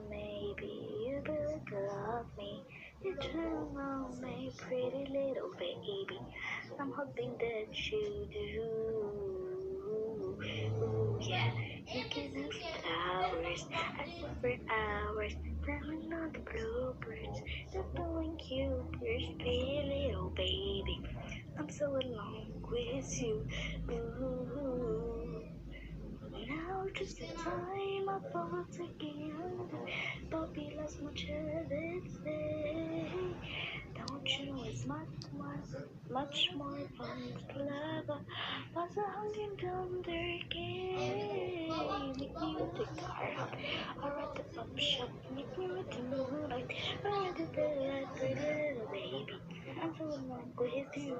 maybe you would love me. You don't know me, pretty little baby. I'm hoping that you do. Ooh, yeah, you can have flowers, I live for hours, growing on the bluebirds. They're blowing cubers, pretty little baby. I'm so alone with you. Ooh. Now just the time I fall again. Puppy loves much of its day. Don't you know it's much more fun to love? Was a hungry thunder game. Make me with the car hop, or at the pop shop. Make me with the moonlight, or at the pretty little baby. I'm so in love with you.